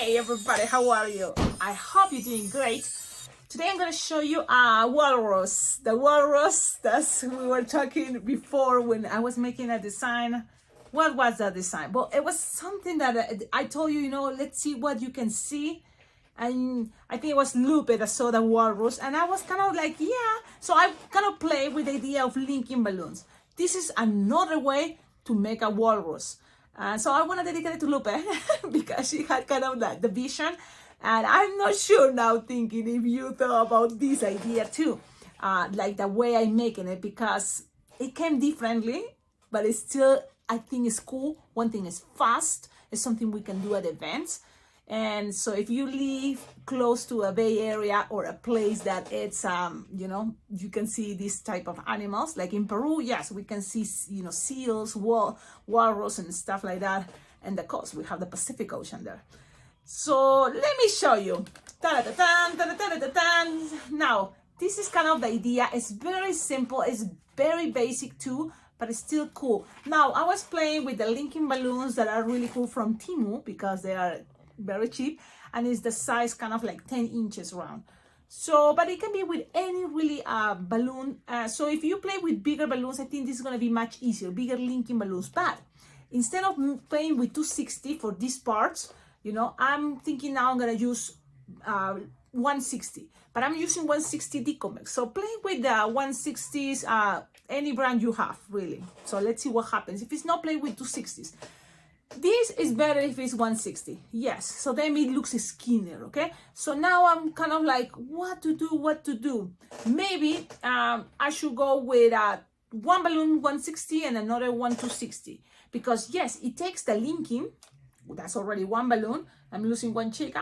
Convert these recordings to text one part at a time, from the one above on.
Hey everybody, how are you? I hope you're doing great. Today I'm going to show you a walrus. The walrus that we were talking before when I was making a design. What was that design? Well, it was something that I told you, let's see what you can see. And I think it was Lupe that saw the walrus, and I was kind of like, yeah. So I kind of play with the idea of linking balloons. This is another way to make a walrus. So I want to dedicate it to Lupe because she had kind of the vision. And I'm not sure now thinking if you thought about this idea too, like the way I'm making it, because it came differently, but it's still, I think it's cool. One thing is fast. It's something we can do at events. And so if you live close to a Bay Area or a place that it's, you can see this type of animals, like in Peru, yes, we can see, seals, walrus and stuff like that. And the coast, we have the Pacific Ocean there. So let me show you. Now, this is kind of the idea. It's very simple. It's very basic too, but it's still cool. Now, I was playing with the linking balloons that are really cool from Temu because they are very cheap, and it's the size kind of like 10 inches round. So, but it can be with any really balloon. So if you play with bigger balloons, I think this is going to be much easier, bigger linking balloons. But instead of playing with 260 for these parts, I'm thinking now I'm going to use 160, but I'm using 160 Decomex. So play with the 160s, any brand you have, really. So let's see what happens. If it's not playing with 260s, this is better if it's 160. Yes, so then it looks skinnier, okay? So now I'm kind of like, what to do? Maybe I should go with one balloon 160 and another one 260. Because yes, it takes the linking. That's already one balloon. I'm losing one cheek.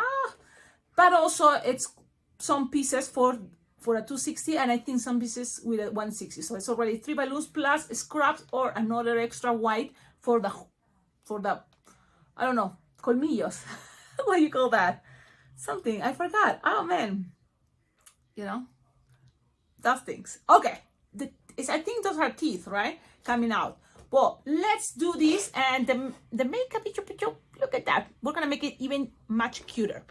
But also it's some pieces for a 260, and I think some pieces with a 160. So it's already 3 balloons plus scraps or another extra white for the I don't know, colmillos. What do you call that? Something, I forgot. Oh man. Those things. Okay. I think those are teeth, right? Coming out. Well, let's do this, and the makeup, look at that. We're gonna make it even much cuter.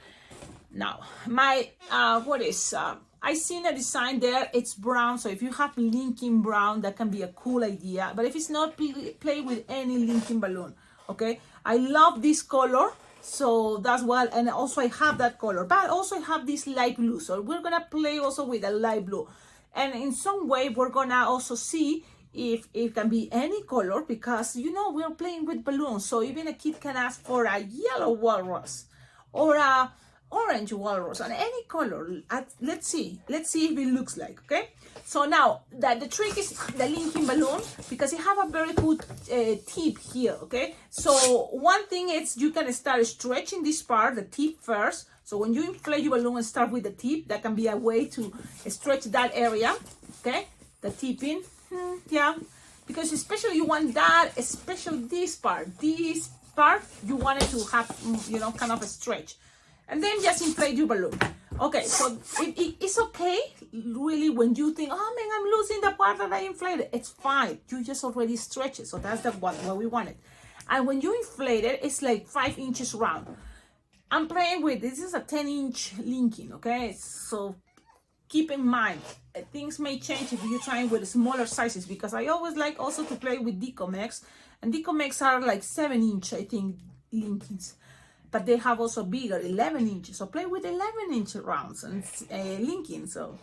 Now, my, I seen a design there, it's brown, so if you have linking brown, that can be a cool idea. But if it's not, play with any linking balloon, okay? I love this color, so that's what, and also I have that color, but also I have this light blue, so we're gonna play also with a light blue. And in some way, we're gonna also see if it can be any color, because, we're playing with balloons, so even a kid can ask for a yellow walrus, or a orange walrus, and any color. Let's see if it looks like, okay? So now that the trick is the linking balloon, because you have a very good tip here, okay? So one thing is you can start stretching this part, the tip first. So when you inflate your balloon and start with the tip, that can be a way to stretch that area, okay? The tipping, yeah, because especially you want that, especially this part, you want it to have, kind of a stretch. And then just inflate your balloon. Okay, so it's okay, really, when you think, oh man, I'm losing the part that I inflated. It's fine. You just already stretch it. So that's what we wanted. And when you inflate it, it's like 5 inches round. I'm playing with, this is a 10-inch linking, okay? So keep in mind, things may change if you're trying with smaller sizes, because I always like also to play with Decomex. And Decomex are like 7-inch, I think, linkings. But they have also bigger, 11 inches. So play with 11-inch rounds and linking, so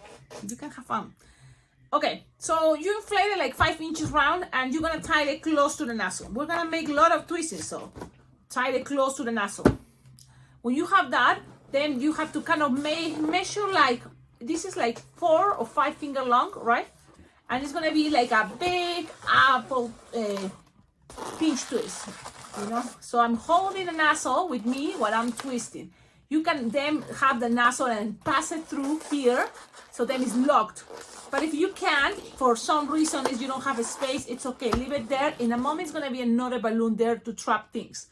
you can have fun. Okay, so you inflate it like 5 inches round, and you're gonna tie it close to the nozzle. We're gonna make a lot of twists, so tie it close to the nozzle. When you have that, then you have to kind of measure, like, this is like 4 or 5 finger long, right? And it's gonna be like a big apple pinch twist. So I'm holding the nozzle with me while I'm twisting. You can then have the nozzle and pass it through here, so then it's locked. But if you can't, for some reason, if you don't have a space, it's okay, leave it there. In a moment, it's gonna be another balloon there to trap things.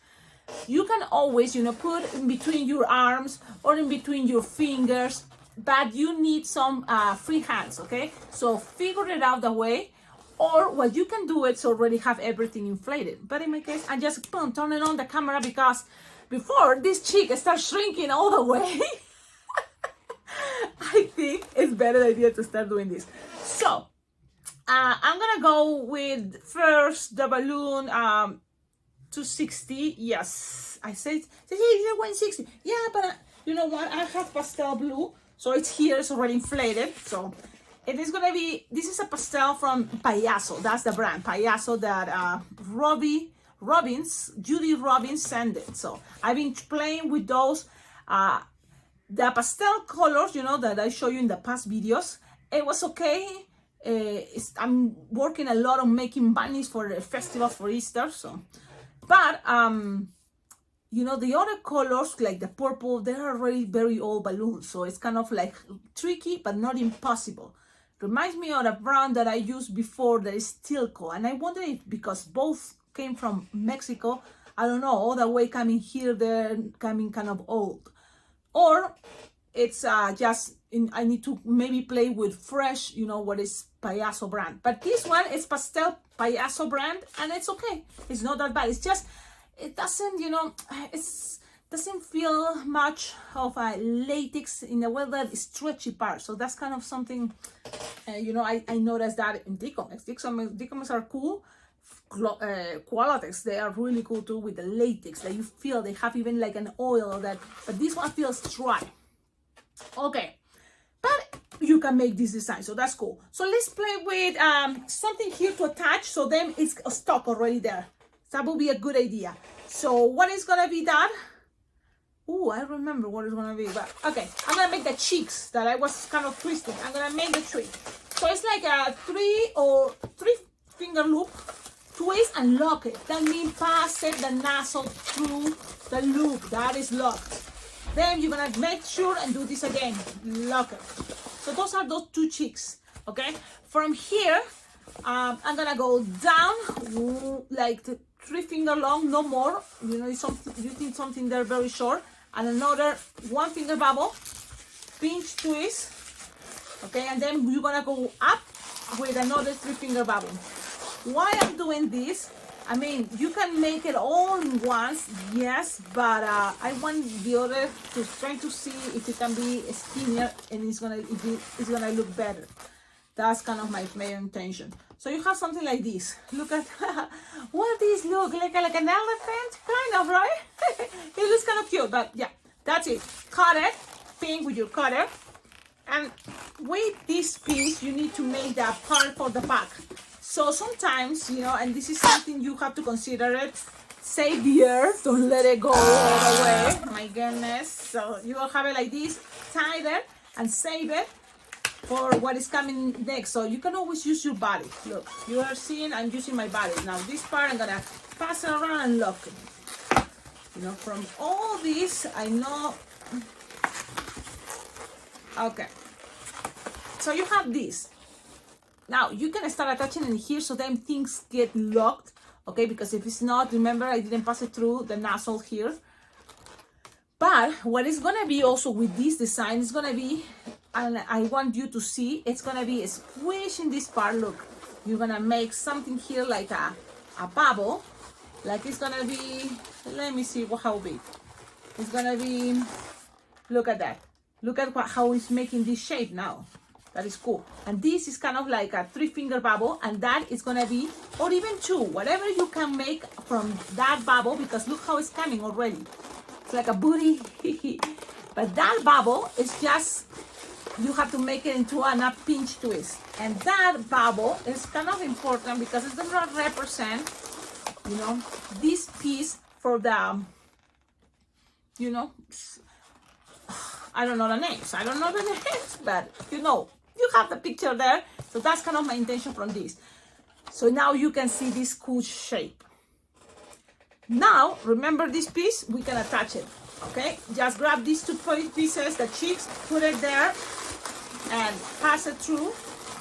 You can always, put in between your arms or in between your fingers, but you need some free hands, okay? So figure it out the way. Or what you can do is already have everything inflated. But in my case, I just turn it on the camera because before this cheek starts shrinking all the way, I think it's better idea to start doing this. So I'm gonna go with first the balloon 260. Yes, I said 160. Yeah, but you know what? I have pastel blue, so it's here. It's already inflated. So it is gonna be. This is a pastel from Payaso. That's the brand Payaso that Judy Robbins sent it. So I've been playing with those. The pastel colors, you know, that I show you in the past videos. It was okay. I'm working a lot on making bunnies for the festival for Easter. So, but you know, the other colors like the purple, they're already very old balloons, so it's kind of like tricky but not impossible. Reminds me of a brand that I used before that is Tilco, and I wonder if because both came from Mexico, I don't know, all the way coming here, they're coming kind of old, or it's just I need to maybe play with fresh, you know, what is Payaso brand. But this one is pastel Payaso brand, and it's okay. It's not that bad. It's just it doesn't, you know, doesn't feel much of a latex in the way that stretchy part. So that's kind of something, you know, I noticed that in Decomex. Decomex are cool. Qualitex, they are really cool too with the latex that you feel they have even like an oil that, but this one feels dry. Okay, but you can make this design, so that's cool. So let's play with something here to attach, so then it's stuck already there. That will be a good idea. So what is gonna be that? Oh, I remember what it's gonna be, but okay, I'm gonna make the cheeks that I was kind of twisting. I'm gonna make the tree. So it's like a three finger loop, twist and lock it. That means pass it the nozzle through the loop that is locked. Then you're gonna make sure and do this again, lock it. So those are those two cheeks, okay? From here, I'm gonna go down like 3 finger long, no more. You know, you think something there very short, and another 1 finger bubble, pinch twist, okay? And then you're gonna go up with another 3 finger bubble. Why I'm doing this? I mean, you can make it all in once, yes, but I want the other to try to see if it can be skinnier and it's gonna look better. That's kind of my main intention. So you have something like this. Look at what this look like an elephant, kind of, right? It looks kind of cute, but yeah, that's it. Cut it, pin with your cutter, and with this piece, you need to make that part for the back. So sometimes, you know, and this is something you have to consider it, save the earth, don't let it go all the way. My goodness. So you will have it like this, tie it and save it for what is coming next. So you can always use your body. Look, you are seeing I'm using my body. Now this part I'm gonna pass it around and lock it. You know, from all this, I know. Okay. So you have this. Now you can start attaching in here so then things get locked, okay? Because if it's not, remember I didn't pass it through the nozzle here. But what is gonna be also with this design is gonna be, and I want you to see, it's gonna be squishing this part. Look, you're gonna make something here like a bubble, like it's gonna be, let me see how big. It's gonna be, look at that. Look at how it's making this shape now. That is cool. And this is kind of like a 3 finger bubble, and that is gonna be, or even 2, whatever you can make from that bubble, because look how it's coming already. It's like a booty. But that bubble is just, you have to make it into a pinch twist. And that bubble is kind of important because it's gonna represent, you know, this piece for the, you know, I don't know the names. But you know, you have the picture there. So that's kind of my intention from this. So now you can see this cool shape. Now, remember this piece, we can attach it, okay? Just grab these 2 pieces, the cheeks, put it there, and pass it through.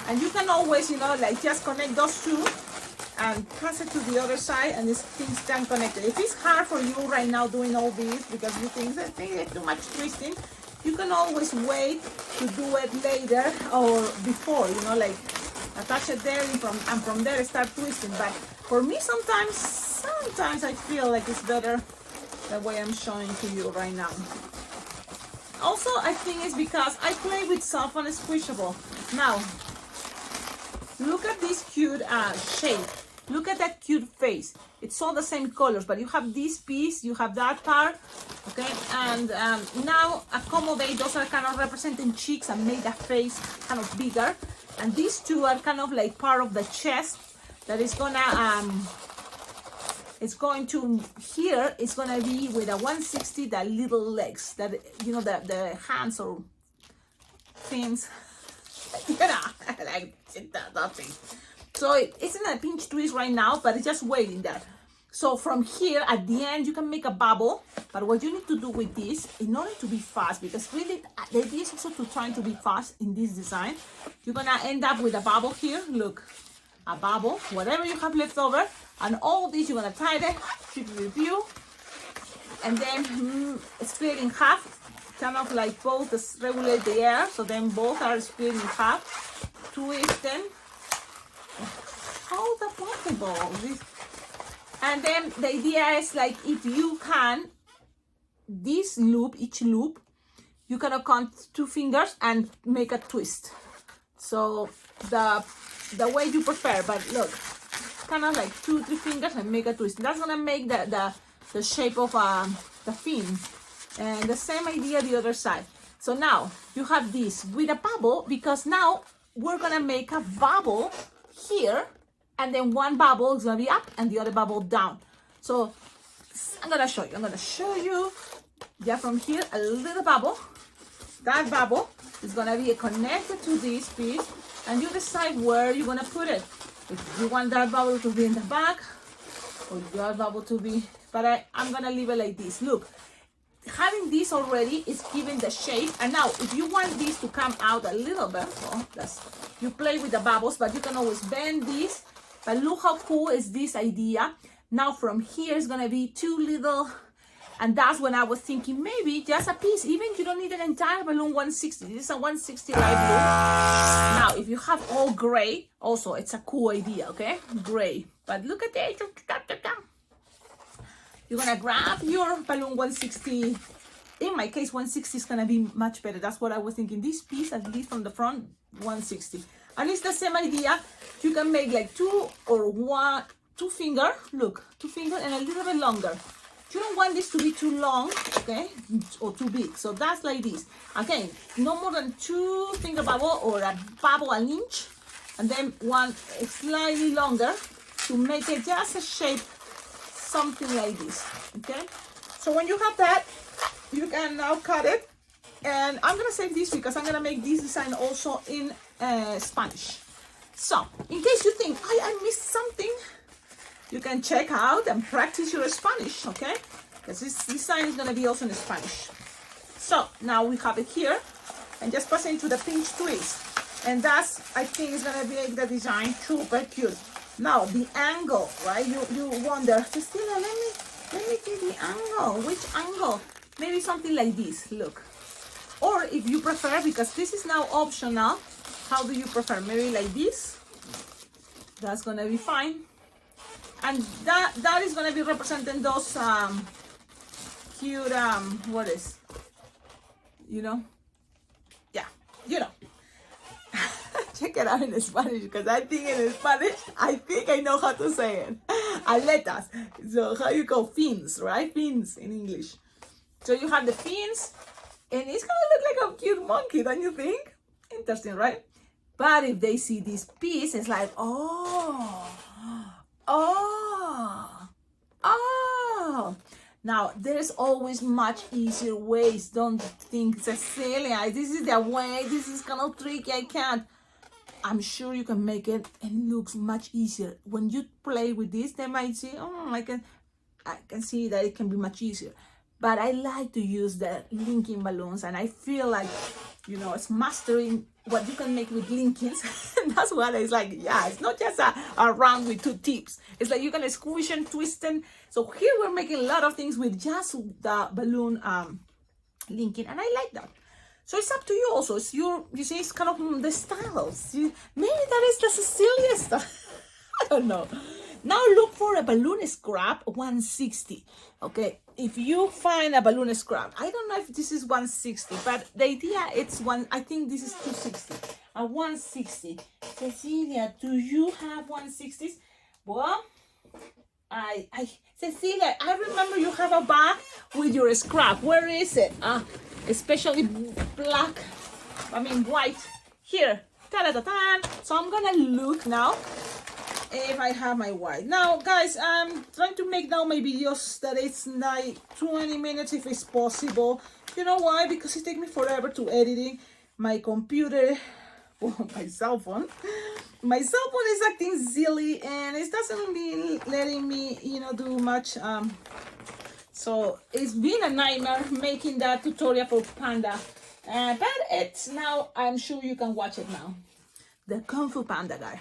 And you can always, you know, like just connect those 2 and pass it to the other side, and these things can connect it. If it's hard for you right now doing all this because you think that it's too much twisting, you can always wait to do it later or before, you know, like attach it there, and from there start twisting. But for me, sometimes I feel like it's better the way I'm showing to you right now. Also, I think it's because I play with soft and squishable. Now, look at this cute shape. Look at that cute face. It's all the same colors, but you have this piece, you have that part, okay? And now accommodate, those are kind of representing cheeks and make the face kind of bigger. And these two are kind of like part of the chest that is gonna, it's going to, here it's gonna be with a 160, the little legs, that, you know, the hands or fins, you know, like that thing. So it's in a pinch twist right now, but it's just waiting there. So from here, at the end, you can make a bubble. But what you need to do with this, in order to be fast, because really the idea is also to try to be fast in this design, you're gonna end up with a bubble here. Look, a bubble, whatever you have left over, and all this you're gonna tie it, review, and then split in half, kind of like both regulate the air, so then both are split in half, twist them. How the possible? And then the idea is like, if you can, this loop, each loop, you can count 2 fingers and make a twist. So the way you prefer, but look, kind of like 2-3 fingers and make a twist. That's gonna make the shape of the fin. And the same idea the other side. So now you have this with a bubble, because now we're gonna make a bubble here, and then one bubble is gonna be up and the other bubble down. So I'm gonna show you yeah, from here a little bubble. That bubble is gonna be connected to this piece, and you decide where you're gonna put it. If you want that bubble to be in the back, or your bubble to be, but I'm gonna leave it like this. Look, having this already is giving the shape. And now if you want this to come out a little bit, well, you play with the bubbles, but you can always bend this. But look how cool is this idea. Now from here is gonna be 2 little, and that's when I was thinking maybe just a piece, even you don't need an entire balloon 160. This is a 160 light blue. Now if you have all gray, also it's a cool idea, okay? Gray. But look at it. You're gonna grab your balloon 160. In my case, 160 is gonna be much better. That's what I was thinking. This piece, at least from the front, 160. And it's the same idea. You can make like 2 finger, look, 2 finger and a little bit longer. You don't want this to be too long, okay, or too big. So that's like this. Again, no more than 2 finger bubble, or a bubble an inch, and then one slightly longer to make it just a shape, something like this, okay? So when you have that, you can now cut it. And I'm gonna save this because I'm gonna make this design also in Spanish. So in case you think I missed something, you can check out and practice your Spanish, okay? Because this design is gonna be also in Spanish. So now we have it here, and just pass into the pinch twist. And that's, I think, is gonna make the design super cute. Now the angle, right? You wonder, Cecilia, let me see the angle. Which angle? Maybe something like this, look. Or if you prefer, because this is now optional, how do you prefer? Maybe like this. That's gonna be fine. And that is gonna be representing those cute what is, you know? Yeah, you know. Check it out in Spanish, because I think in Spanish, I think I know how to say it. Aletas. So how you call fins, right? Fins in English. So you have the fins, and it's gonna look like a cute monkey, don't you think? Interesting, right? But if they see this piece, it's like, oh. Now, there's always much easier ways. Don't think, Cecilia, this is the way, this is kind of tricky, I can't. I'm sure you can make it, and it looks much easier. When you play with this, they might say, oh, I can see that it can be much easier. But I like to use the linking balloons, and I feel like, you know, it's mastering what you can make with linkings. And that's what it's like. Yeah, it's not just a round with 2 tips. It's like you can squish and twist. And so here we're making a lot of things with just the balloon linking, and I like that. So it's up to you also. It's your, you see, it's kind of the styles. Maybe that is the Cecilia style. I don't know. Now look for a balloon scrap 160. Okay, if you find a balloon scrap, I don't know if this is 160, but the idea it's one. I think this is 260. A 160. Cecilia, do you have 160s? Well, Cecilia, I remember you have a bag with your scrap. Where is it? Especially black. I mean white. Here. Ta-da-da-da. So I'm gonna look now if I have my white. Now, guys, I'm trying to make now my videos that it's like 20 minutes if it's possible. You know why? Because it takes me forever to editing. My computer, well, my cell phone. My cell phone is acting silly and it doesn't be letting me, you know, do much. So it's been a nightmare making that tutorial for Panda. But it's now, I'm sure you can watch it now. The Kung Fu Panda guy.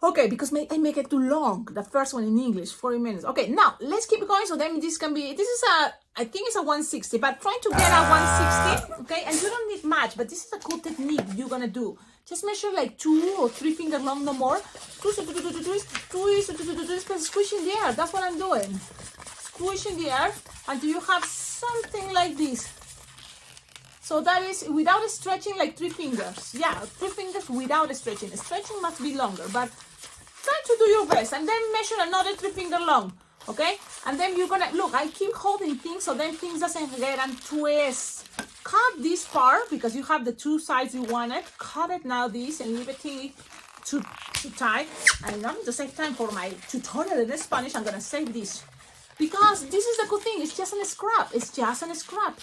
Okay, because I make it too long. The first one in English, 40 minutes. Okay, now let's keep going. So then this can be, this is a, I think it's a 160, but trying to get a 160, okay? And you don't need much, but this is a cool technique you're gonna do. Just measure like 2 or 3 finger long, no more. Squish in the air. That's what I'm doing. Squish in the air until you have something like this. So that is without stretching, like 3 fingers. Yeah, 3 fingers without stretching. Stretching must be longer, but try to do your best. And then measure another 3 finger long, okay? And then you're gonna, look, I keep holding things so then things doesn't get and twist. Cut this part because you have the 2 sides you wanted. Cut it now this and leave it to tie. And now to save time for my tutorial in Spanish, I'm gonna save this. Because this is the good thing, it's just a scrap. It's just a scrap.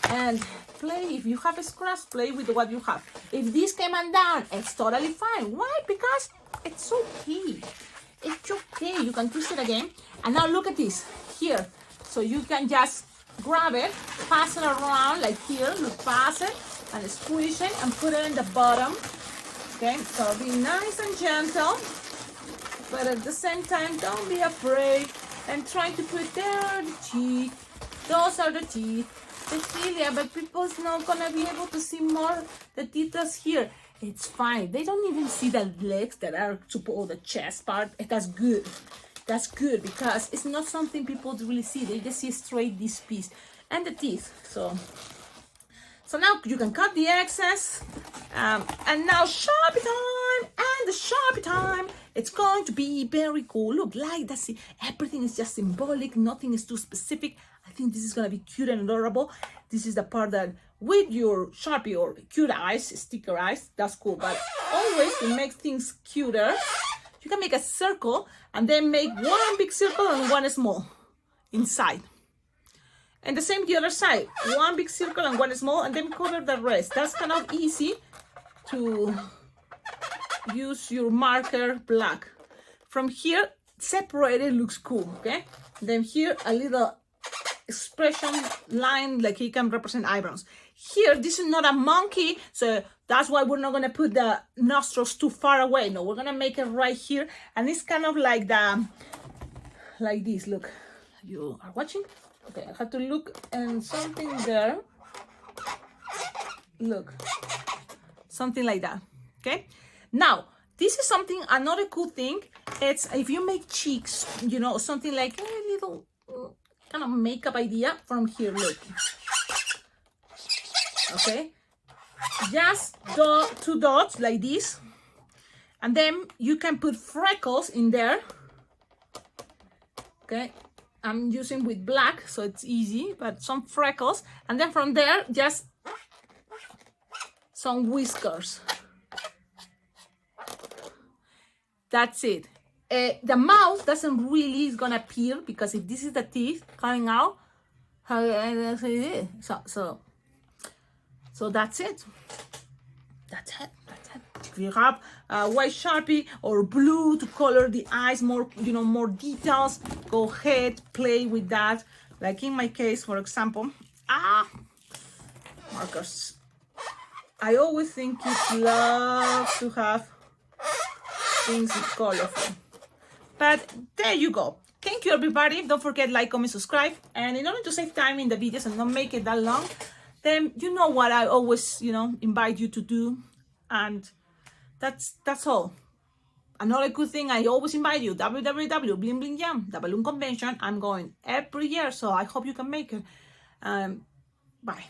And play, if you have a scraps, play with what you have. If this came undone, it's totally fine. Why? Because it's okay. It's okay. You can twist it again. And now look at this here. So you can just grab it, pass it around like here. Look, pass it and squish it and put it in the bottom. Okay, so be nice and gentle. But at the same time, don't be afraid. And try to put there are the teeth. Those are the teeth. Cecilia, but people's not gonna be able to see more the details here. It's fine. They don't even see the legs that are or the chest part. That's good. That's good because it's not something people really see. They just see straight this piece and the teeth. So now you can cut the excess. And now Sharpie time and the Sharpie time. It's going to be very cool. Look, like that's it. Everything is just symbolic. Nothing is too specific. I think this is gonna be cute and adorable. This is the part that with your Sharpie or cute eyes, sticker eyes, that's cool. But always to make things cuter, you can make a circle and then make one big circle and one small inside. And the same the other side, one big circle and one small, and then cover the rest. That's kind of easy to use your marker black. From here, separated looks cool, okay? Then here, a little expression line like he can represent eyebrows. Here, this is not a monkey, so that's why we're not gonna put the nostrils too far away. No, we're gonna make it right here, and it's kind of like like this. Look, you are watching? Okay, I have to look and something there. Look, something like that. Okay. Now, this is something. Another cool thing. It's if you make cheeks, you know, something like a little kind of makeup idea from here. Look. Okay. Just 2 dots like this, and then you can put freckles in there. Okay. I'm using with black, so it's easy, but some freckles. And then from there, just some whiskers. That's it. The mouth doesn't really is gonna appear because if this is the teeth coming out, so that's it. That's it. If you have white Sharpie or blue to color the eyes more, you know, more details, go ahead, play with that. Like in my case, for example, markers. I always think kids love to have things colorful. But there you go. Thank you, everybody. Don't forget, like, comment, subscribe. And in order to save time in the videos and not make it that long, then you know what I always, invite you to do. And that's all. Another good thing, I always invite you, www bling bling jam, the balloon convention. I'm going every year, so I hope you can make it. Bye.